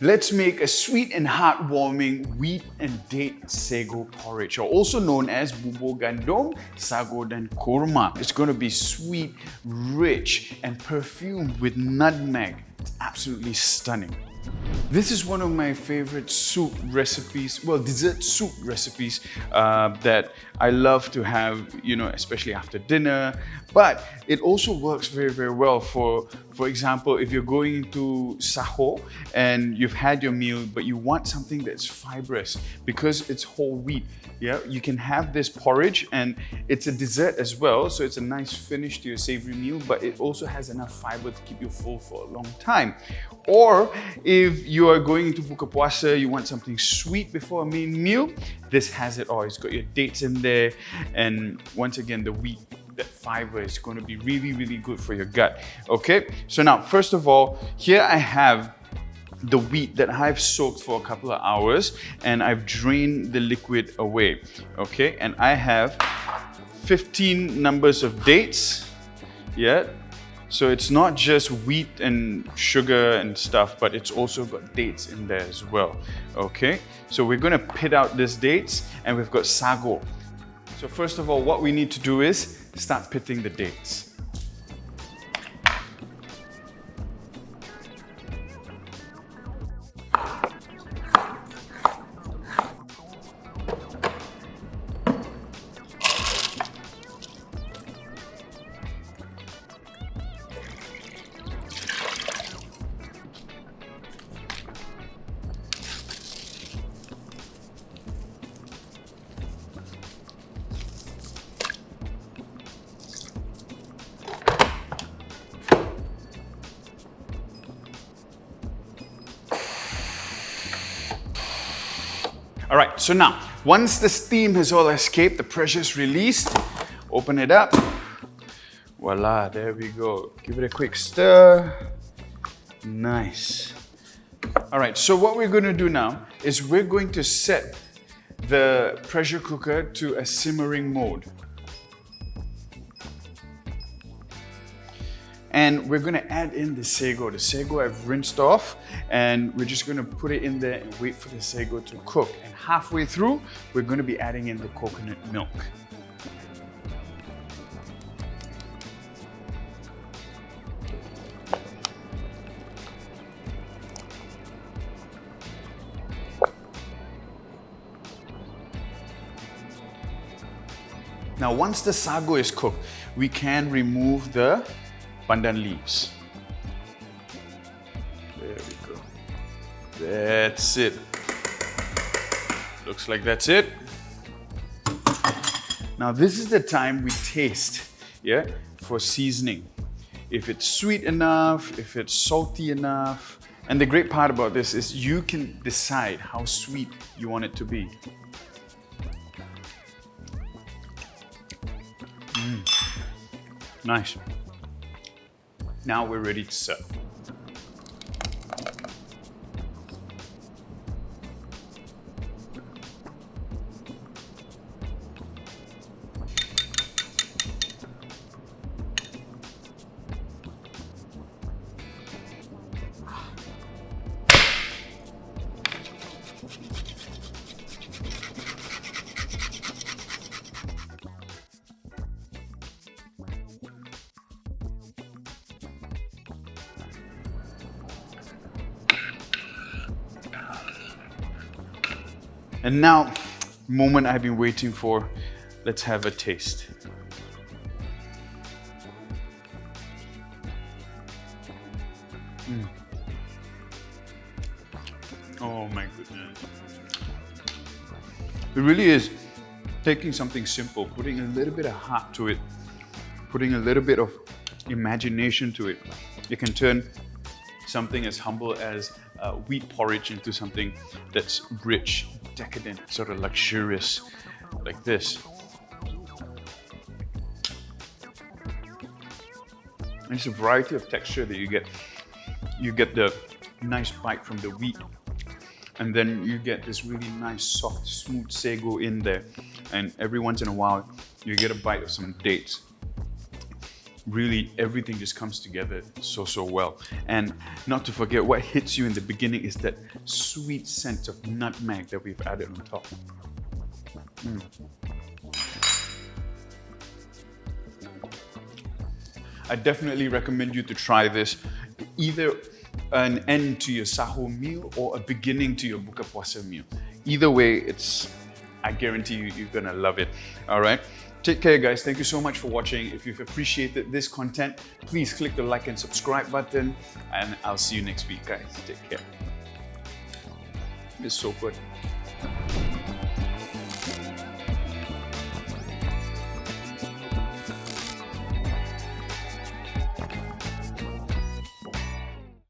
Let's make a sweet and heartwarming wheat and date sago porridge, or also known as Bubur Gandum Sago and Kurma. It's going to be sweet, rich, and perfumed with nutmeg. It's absolutely stunning. This is one of my favorite soup recipes, well, dessert soup recipes that I love to have, especially after dinner. But it also works very, very well for example, if you're going into sahur and you've had your meal, but you want something that's fibrous because it's whole wheat. Yeah, you can have this porridge, and it's a dessert as well, so it's a nice finish to your savory meal, but it also has enough fiber to keep you full for a long time. Or if you are going into buka puasa, you want something sweet before a main meal, this has it all. It's got your dates in there, and once again, the wheat, that fiber is going to be really, really good for your gut. Okay, so now first of all, here I have the wheat that I've soaked for a couple of hours, and I've drained the liquid away. Okay, and I have 15 numbers of dates. Yeah, so it's not just wheat and sugar and stuff, but it's also got dates in there as well. Okay, so we're going to pit out these dates, and we've got sago. So first of all, what we need to do is start pitting the dates. All right, so now, once the steam has all escaped, the pressure is released, open it up. Voila, there we go. Give it a quick stir. Nice. All right, so what we're going to do now is we're going to set the pressure cooker to a simmering mode. And we're going to add in the sago. The sago I've rinsed off, and we're just going to put it in there and wait for the sago to cook. And halfway through, we're going to be adding in the coconut milk. Now, once the sago is cooked, we can remove the Pandan leaves. There we go. That's it. Looks like that's it. Now this is the time we taste, yeah, for seasoning. If it's sweet enough, if it's salty enough. And the great part about this is you can decide how sweet you want it to be. Nice. Now we're ready to serve. And now, moment I've been waiting for, let's have a taste. Oh my goodness. It really is taking something simple, putting a little bit of heart to it, putting a little bit of imagination to it. You can turn something as humble as wheat porridge into something that's rich, decadent, sort of luxurious, like this. There's a variety of texture that you get. You get the nice bite from the wheat, and then you get this really nice, soft, smooth sago in there. And every once in a while, you get a bite of some dates. really everything just comes together so well. And not to forget, what hits you in the beginning is that sweet scent of nutmeg that we've added on top. I definitely recommend you to try this, either an end to your sahur meal or a beginning to your buka puasa meal. Either way, I guarantee you, you're gonna love it. All right. Take care, guys. Thank you so much for watching. If you've appreciated this content, please click the like and subscribe button, and I'll see you next week, guys. Take care. It's so good.